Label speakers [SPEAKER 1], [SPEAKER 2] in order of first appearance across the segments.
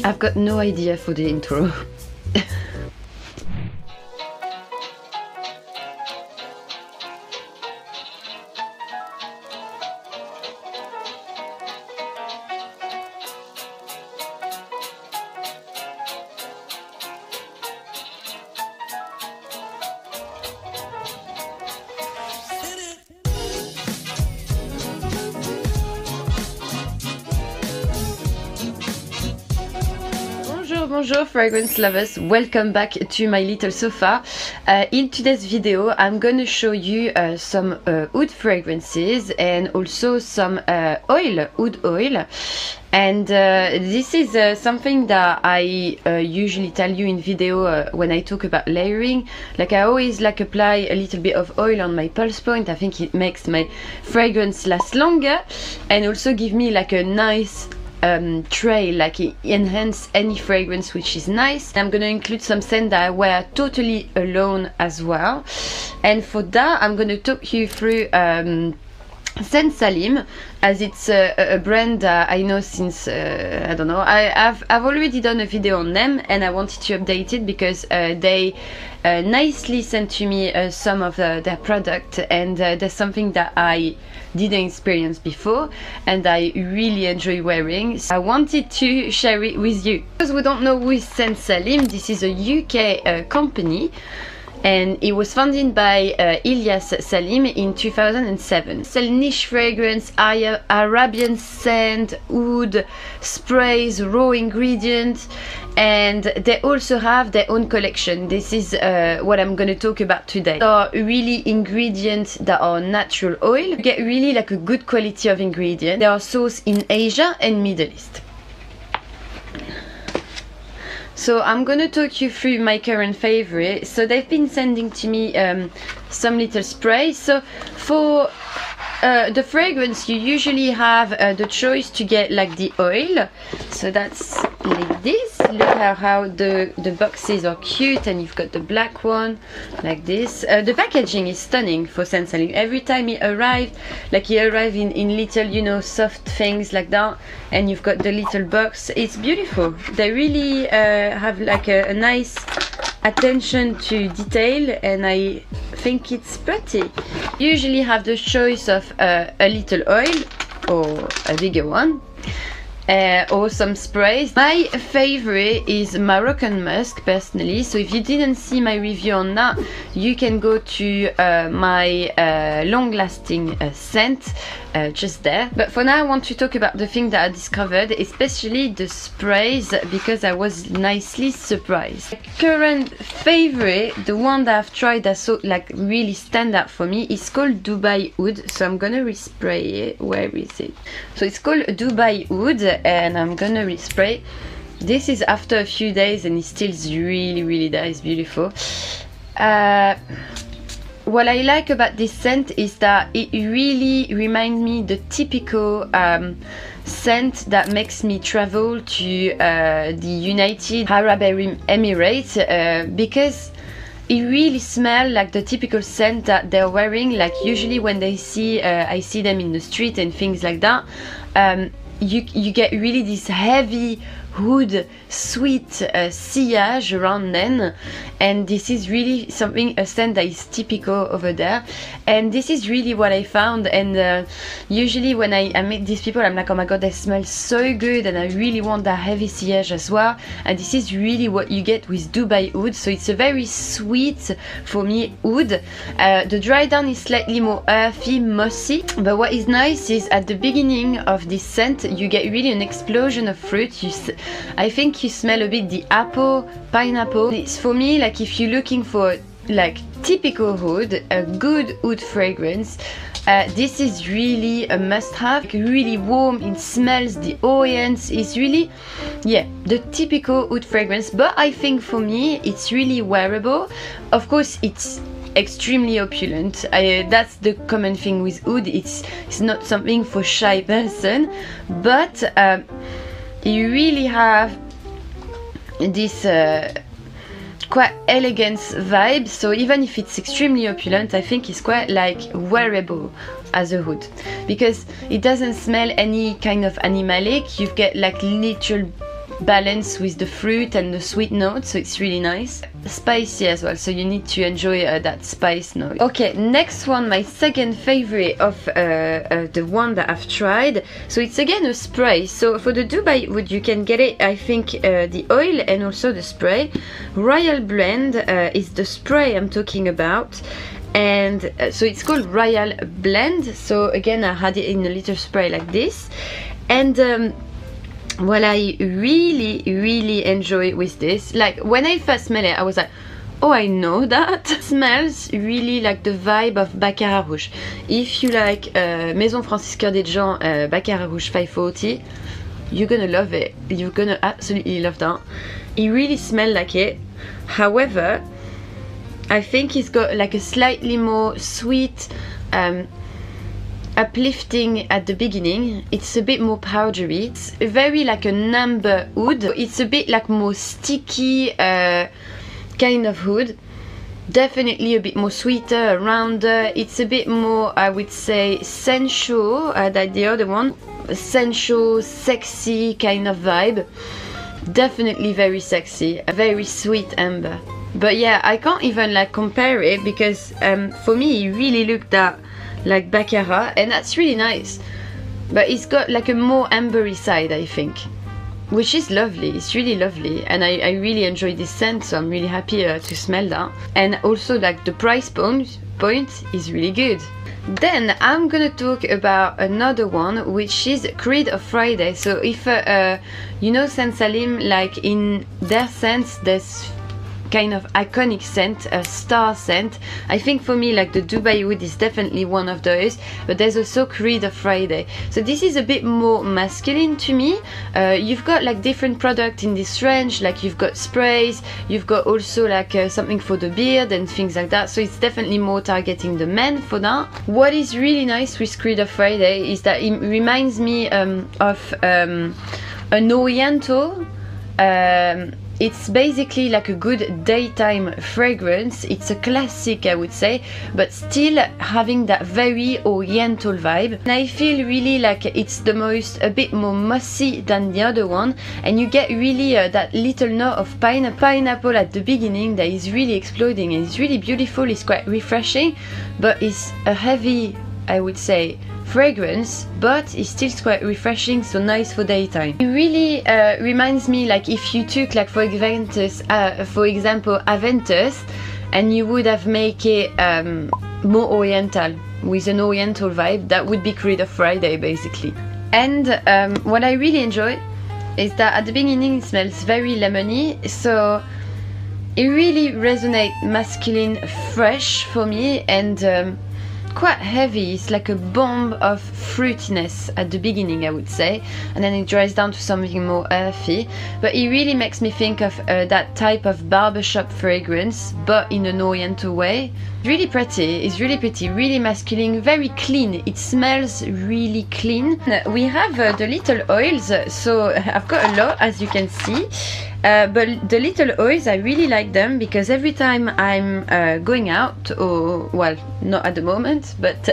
[SPEAKER 1] I've got no idea for the intro. Bonjour fragrance lovers, welcome back to my little sofa. In today's video I'm gonna show you some oud fragrances and also some oud oil. And this is something that I usually tell you in video when I talk about layering. Like I always apply a little bit of oil on my pulse point. I think it makes my fragrance last longer and also give me like a nice trail, like enhance any fragrance which is nice. I'm gonna include some scent that I wear totally alone as well, and for that I'm gonna talk you through Scent Salim, as it's a brand that I know since I don't know, I've already done a video on them and I wanted to update it because they nicely sent to me some of their product, and there's something that I didn't experience before and I really enjoy wearing, so I wanted to share it with you. Because we don't know who is Scent Salim, this is a UK company and it was founded by Ilyas Salim in 2007. Sell niche fragrance, Arabian scent, oud, sprays, raw ingredients, and they also have their own collection. This is what I'm going to talk about today. There are really ingredients that are natural oil. You get really like a good quality of ingredient. They are sourced in Asia and Middle East. So I'm gonna talk you through my current favorite. So they've been sending to me some little sprays. So for the fragrance you usually have the choice to get like the oil. So that's like this. Look how the boxes are cute, and you've got the black one like this. The packaging is stunning for Scent Salim. Every time he arrived, like he arrived in little, you know, soft things like that, and you've got the little box. It's beautiful. They really have like a nice attention to detail, and I think it's pretty. Usually have the choice of a little oil or a bigger one, or some sprays. My favorite is Moroccan Musk personally, so if you didn't see my review on that, you can go to my long-lasting scent just there. But for now I want to talk about the thing that I discovered, especially the sprays, because I was nicely surprised. My current favorite, the one that I've tried that so like really stand out for me, is called Dubai Oud. So I'm gonna respray it. Where is it? So it's called Dubai Oud and I'm gonna respray. This is after a few days and it still really there. It's beautiful. What I like about this scent is that it really reminds me the typical scent that makes me travel to the United Arab Emirates, because it really smells like the typical scent that they're wearing. Like usually when they see I see them in the street and things like that, you get really this heavy wood, sweet sillage around them, and this is really something, a scent that is typical over there, and this is really what I found. And usually when I meet these people, I'm like, oh my god, they smell so good, and I really want that heavy sillage as well, and this is really what you get with Dubai Oud. So it's a very sweet, for me, oud. The dry down is slightly more earthy, mossy, but what is nice is at the beginning of this scent you get really an explosion of fruit. I think you smell a bit the apple, pineapple. It's for me, like if you're looking for like typical oud, a good oud fragrance, this is really a must-have. Really warm, it smells the oils. It's really, yeah, the typical oud fragrance. But I think for me it's really wearable. Of course it's extremely opulent. That's the common thing with oud. It's not something for shy person, but you really have this quite elegant vibe. So even if it's extremely opulent, I think it's quite like wearable as a hood, because it doesn't smell any kind of animalic. You get like little balance with the fruit and the sweet note, so it's really nice. Spicy as well, so you need to enjoy that spice note. Okay, next one, my second favorite of the one that I've tried. So it's again a spray. So for the Dubai Wood, you can get it, I think, the oil and also the spray. Royal Blend is the spray I'm talking about. And so it's called Royal Blend. So again, I had it in a little spray like this. And what I really enjoy with this, like when I first smell it, I was like, oh, I know that. It smells really like the vibe of Baccarat Rouge. If you like Maison Francis Cœur des Gens Baccarat Rouge 540, you're gonna love it. You're gonna absolutely love that. It really smells like it. However, I think it's got like a slightly more sweet, uplifting at the beginning. It's a bit more powdery. It's very like an amber wood. It's a bit like more sticky kind of wood. Definitely a bit more sweeter, rounder. It's a bit more, I would say, sensual than the other one. Sensual, sexy kind of vibe. Definitely very sexy, a very sweet amber. But yeah, I can't even like compare it because for me it really looked like Baccarat, and that's really nice. But it's got like a more ambery side, I think, which is lovely. It's really lovely, and I really enjoy this scent, so I'm really happy to smell that. And also like the price point is really good. Then I'm gonna talk about another one, which is Creed of Friday. So if you know Saint Salim, like in their scents, there's kind of iconic scent, a star scent. I think for me, like the Dubai Wood is definitely one of those, but there's also Creed of Friday. So this is a bit more masculine to me. You've got like different products in this range, like you've got sprays, you've got also like something for the beard and things like that, so it's definitely more targeting the men for that. What is really nice with Creed of Friday is that it reminds me of an Oriental. It's basically like a good daytime fragrance. It's a classic, I would say, but still having that very oriental vibe. And I feel really like it's the most, a bit more mossy than the other one, and you get really that little note of pineapple at the beginning that is really exploding, and it's really beautiful. It's quite refreshing, but it's a heavy, I would say, fragrance, but it's still quite refreshing, so nice for daytime. It really reminds me, like if you took like for example Aventus, and you would have make it more oriental, with an oriental vibe, that would be Creed of Friday basically. And what I really enjoy is that at the beginning it smells very lemony, so it really resonates masculine, fresh for me, and quite heavy. It's like a bomb of fruitiness at the beginning, I would say, and then it dries down to something more earthy. But it really makes me think of that type of barbershop fragrance, but in an oriental way. Really pretty. It's really pretty, really masculine, very clean. It smells really clean. We have the little oils, so I've got a lot, as you can see. But the little oils, I really like them because every time I'm going out, or well, not at the moment, but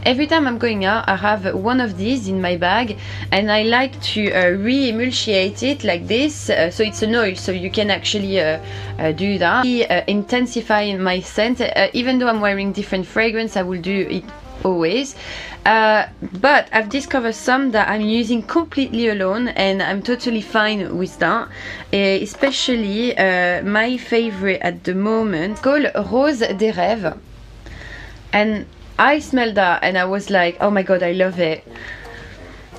[SPEAKER 1] every time I'm going out, I have one of these in my bag, and I like to re-emulsiate it like this. So it's an oil, so you can actually do that. Intensifying my scent, even though I'm wearing different fragrance, I will do it always. But I've discovered some that I'm using completely alone, and I'm totally fine with that. Especially my favorite at the moment, called Rose des Rêves, and I smelled that and I was like, oh my god, I love it.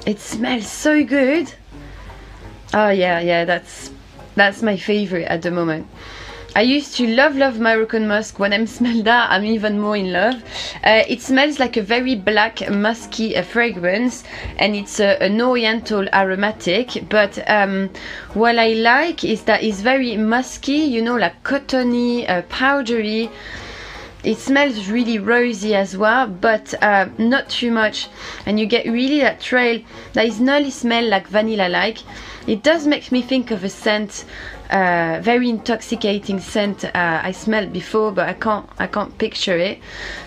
[SPEAKER 1] It smells so good. Oh yeah, that's my favorite at the moment. I used to love Moroccan musk. When I smell that, I'm even more in love. It smells like a very black, musky fragrance, and it's an oriental aromatic. But what I like is that it's very musky, you know, like cottony, powdery. It smells really rosy as well, but not too much. And you get really that trail that is not smell like vanilla-like. It does make me think of a scent, very intoxicating scent I smelled before, but I can't picture it.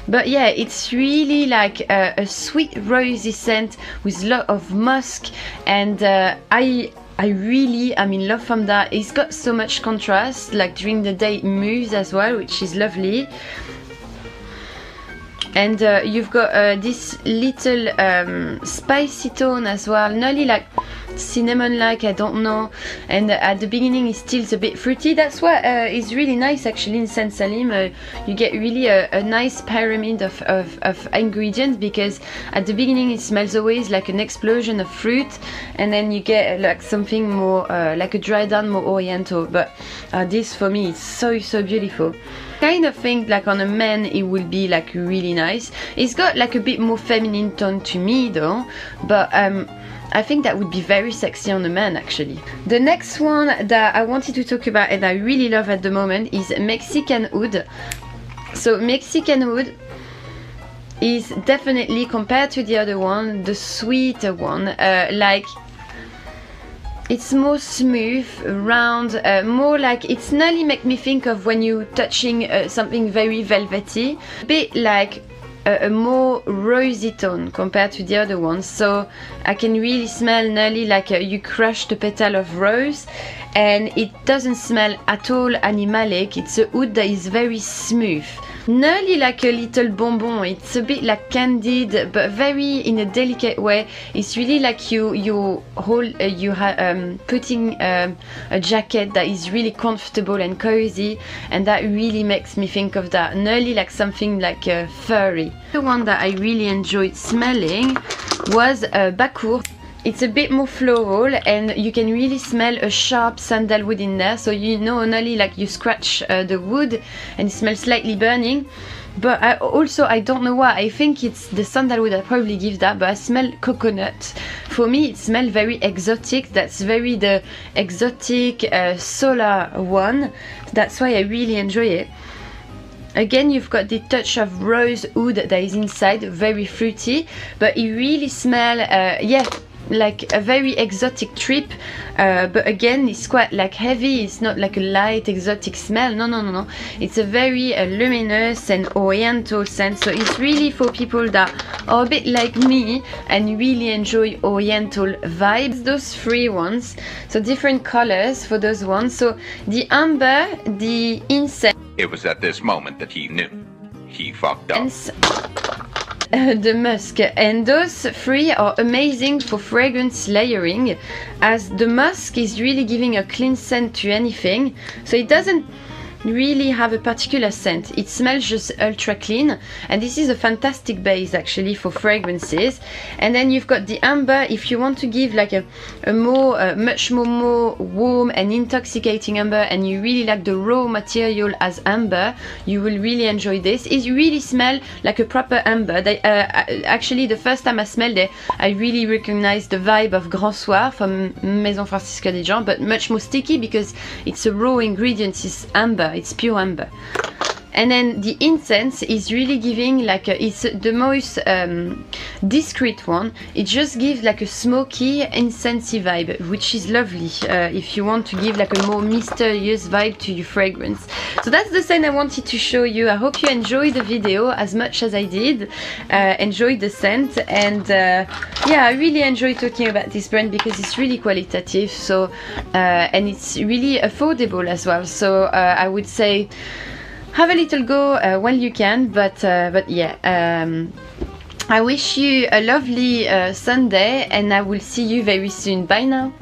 [SPEAKER 1] But yeah, it's really like a sweet rosy scent with a lot of musk, and I I really am in love from that. It's got so much contrast, like during the day it moves as well, which is lovely. And you've got this little spicy tone as well, nearly like cinnamon-like, I don't know. And at the beginning it's still a bit fruity. That's what is really nice actually in Saint Salim. You get really a nice pyramid of ingredients, because at the beginning it smells always like an explosion of fruit, and then you get like something more like a dry down, more oriental. But this for me is so beautiful. Kind of think like on a man it will be like really nice. It's got like a bit more feminine tone to me though, but I think that would be very sexy on a man actually. The next one that I wanted to talk about and I really love at the moment is Mexican Oud. So Mexican Oud is definitely, compared to the other one, the sweeter one. Like it's more smooth, round, more like, it's nearly make me think of when you touching something very velvety, a bit like a more rosy tone compared to the other ones. So I can really smell nearly like you crushed a petal of rose, and it doesn't smell at all animalic. It's a oud that is very smooth, nearly like a little bonbon. It's a bit like candied, but very in a delicate way. It's really like you putting a jacket that is really comfortable and cozy, and that really makes me think of that, nearly like something like furry. The one that I really enjoyed smelling was Bakur. It's a bit more floral, and you can really smell a sharp sandalwood in there. So you know, nearly like you scratch the wood and it smells slightly burning. But I don't know why, I think it's the sandalwood that probably gives that, but I smell coconut. For me it smells very exotic. That's very the exotic solar one. That's why I really enjoy it. Again, you've got the touch of rose oud that is inside, very fruity, but it really smells, yeah, like a very exotic trip. But again, it's quite like heavy. It's not like a light exotic smell. No. It's a very luminous and oriental scent. So it's really for people that are a bit like me and really enjoy oriental vibes. Those three ones, so different colors for those ones. So the amber, the incense.
[SPEAKER 2] It was at this moment that he knew. He fucked up.
[SPEAKER 1] The musk, and those three are amazing for fragrance layering, as the musk is really giving a clean scent to anything, so it doesn't really have a particular scent. It smells just ultra clean, and this is a fantastic base actually for fragrances. And then you've got the amber. If you want to give like a much more warm and intoxicating amber, and you really like the raw material as amber, you will really enjoy this. It really smells like a proper amber. Actually, the first time I smelled it, I really recognized the vibe of Grand Soir from Maison Francisca des Gens, but much more sticky because it's a raw ingredient. It's amber. It's pure amber. And then the incense is really giving like it's the most discreet one. It just gives like a smoky, incensey vibe, which is lovely if you want to give like a more mysterious vibe to your fragrance. So that's the scent I wanted to show you. I hope you enjoyed the video as much as I did. Enjoyed the scent, and yeah, I really enjoy talking about this brand because it's really qualitative. So and it's really affordable as well. So I would say, have a little go when you can, but yeah, I wish you a lovely Sunday, and I will see you very soon. Bye now.